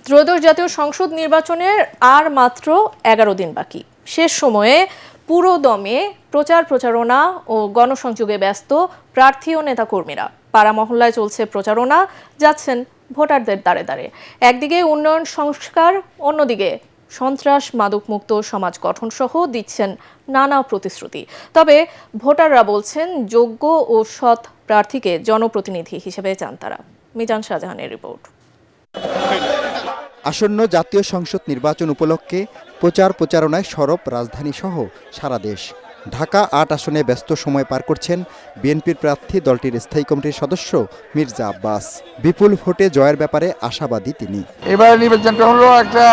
ত্রয়োদশ জাতীয় সংসদ নির্বাচনের আর মাত্র 11 দিন বাকি। শেষ সময়ে পুরো দমে প্রচারণা ও গণসংযোগে ব্যস্ত প্রার্থী ও নেতাকর্মীরা। পাড়া মহল্লায় চলছে প্রচারণা, যাচ্ছেন ভোটারদের দ্বারে দ্বারে। একদিকে উন্নয়ন সংস্কার, অন্যদিকে সন্ত্রাস মাদকমুক্ত সমাজ গঠন সহ দিচ্ছেন নানা প্রতিশ্রুতি। তবে ভোটাররা বলছেন যোগ্য ও সৎ প্রার্থীকে জনপ্রতিনিধি হিসেবে চান তারা। মিজান শাহজাহানের রিপোর্ট। আসন্ন জাতীয় সংসদ নির্বাচন উপলক্ষে প্রচারণায় সরব রাজধানী সহ সারা দেশ। ঢাকা ৮ আসনে ব্যস্ত সময় পার করছেন বিএনপির প্রার্থী দলটির স্থায়ী কমিটির সদস্য মির্জা আব্বাস। বিপুল ভোটে জয়ের ব্যাপারে আশাবাদী তিনি। এবার নির্বাচনটা হলো একটা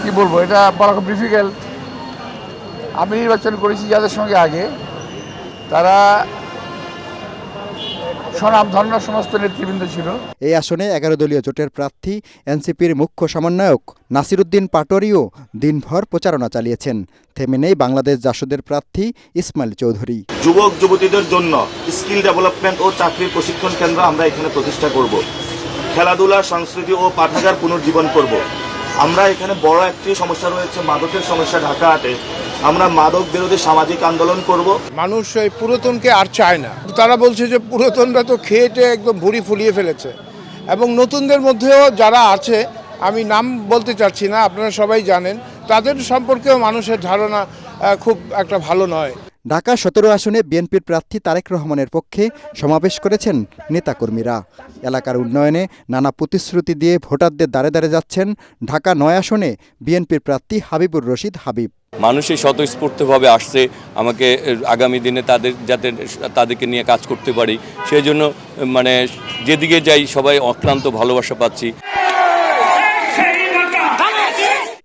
কি বলবো, এটা বলা খুব ডিফিকাল্ট। আমি নির্বাচন করেছি যাদের সঙ্গে আগে, তারা স্বনামধন্য সমস্ত নেতৃবৃন্দ ছিল। এই আসনে 11 দলীয় জোটের প্রার্থী এনসিপির মুখ্য সমন্বয়ক নাসিরউদ্দিন পাটোয়ারিও দিনভর প্রচারণা চালিয়েছেন। থেমে নেই বাংলাদেশ জাসদের প্রার্থী ইসমাইল চৌধুরী। যুবক যুবতীদের জন্য স্কিল ডেভেলপমেন্ট ও চাকরির প্রশিক্ষণ কেন্দ্র আমরা এখানে প্রতিষ্ঠা করব। খেলাধুলা, সংস্কৃতি ও পাঠাগার পুনর্জীবন করব। আমরা এখানে বড় একটি সমস্যা রয়েছে, মাদকের সমস্যা। ঢাকা 8-এ আমরা মাদক বিরোধী সামাজিক আন্দোলন করব। মানুষ এই পুরাতনকে আর চায় না। তারা বলছে যে পুরাতনরা তো খেয়েটে একদম ভুঁড়ি ফুলিয়ে ফেলেছে, এবং নতুনদের মধ্যেও যারা আছে, আমি নাম বলতে চাচ্ছি না, আপনারা সবাই জানেন, তাদের সম্পর্কেও মানুষের ধারণা খুব একটা ভালো নয়। ঢাকা 17 আসনে বিএনপির প্রার্থী তারেক রহমানের পক্ষে সমাবেশ করেছেন নেতাকর্মীরা। এলাকার উন্নয়নে নানা প্রতিশ্রুতি দিয়ে ভোটারদের দ্বারে দ্বারে যাচ্ছেন ঢাকা 9 আসনে বিএনপির প্রার্থী হাবিবুর রশিদ হাবিব। মানুষই স্বতঃস্ফূর্তভাবে আসছে আমাকে আগামী দিনে তাদেরকে নিয়ে কাজ করতে পারি, সেই জন্য যেদিকে যাই সবাই অক্লান্ত ভালোবাসা পাচ্ছি।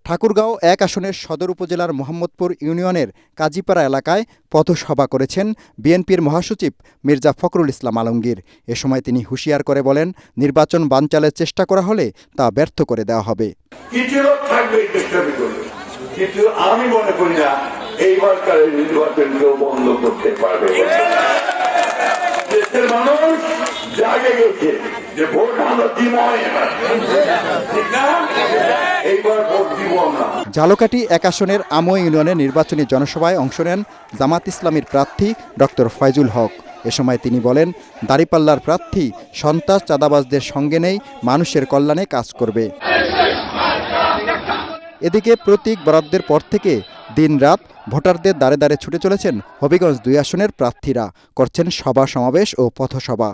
ঠাকুরগাঁও 1 আসনের সদর উপজেলার মোহাম্মদপুর ইউনিয়নের কাজীপাড়া এলাকায় পথসভা করেছেন বিএনপির মহাসচিব মির্জা ফখরুল ইসলাম আলমগীর। এ সময় তিনি হুঁশিয়ার করে বলেন, নির্বাচন বানচালের চেষ্টা করা হলে তা ব্যর্থ করে দেওয়া হবে। কিন্তু আমি মনে করি না এইবারকার নির্বাচনকেও বন্ধ করতে পারবে। দেশের মানুষ জাগে গেছে যে ভোট আমরা দিব না, এইবার ভোট দিব না। ঝালকাঠি 1 আসনের আমো ইউনিয়নের নির্বাচনী জনসভায় অংশ নেন জামাত ইসলামীর প্রার্থী ডক্টর ফয়জুল হক। এ সময় তিনি বলেন, দাঁড়িপাল্লার প্রার্থী সন্ত্রাস চাঁদাবাজদের সঙ্গে নেই, মানুষের কল্যাণে কাজ করবে। এদিকে প্রতীক বরাদ্দের পর থেকে দিনরাত ভোটারদের দ্বারে দ্বারে ছুটে চলেছেন হবিগঞ্জ 2 আসনের প্রার্থীরা, করছেন সভা সমাবেশ ও পথসভা।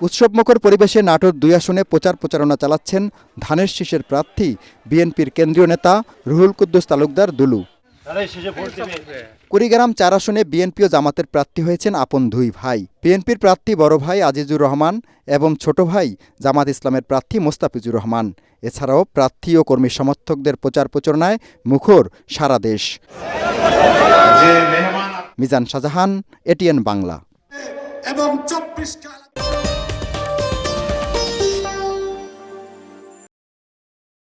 উৎসবমুখর পরিবেশে নাটোর 2 আসনে প্রচারণা চালাচ্ছেন ধানের শীষের প্রার্থী বিএনপির কেন্দ্রীয় নেতা রুহুল কুদ্দুস তালুকদার দুলু। কুড়িগ্রাম 4 আসনে বিএনপি ও জামাতের প্রার্থী হয়েছেন আপন 2 ভাই। বিএনপির প্রার্থী বড় ভাই আজিজুর রহমান এবং ছোট ভাই জামাত ইসলামের প্রার্থী মোস্তাফিজুর রহমান। এছাড়াও প্রার্থী ও কর্মী সমর্থকদের প্রচারণায় মুখর সারা দেশ। মিজান শাহজাহান, এটিএন বাংলা।